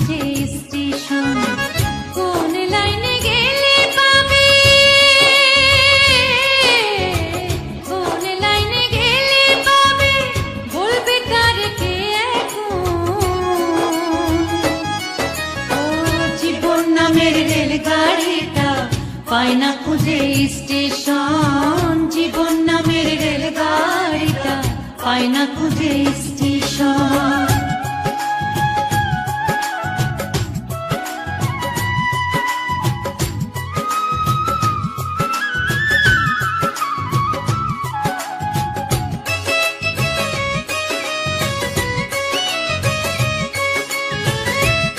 খুঁজে স্টেশন। কোন লাইনে গেলে পাবে, কোন লাইনে গেলে পাবে, বলবে কার কে এখন। ও জীবন নামের রেলগাড়িটা পায় না খুঁজে স্টেশন। জীবন নামের রেলগাড়িটা পায় না খুঁজে স্টেশন।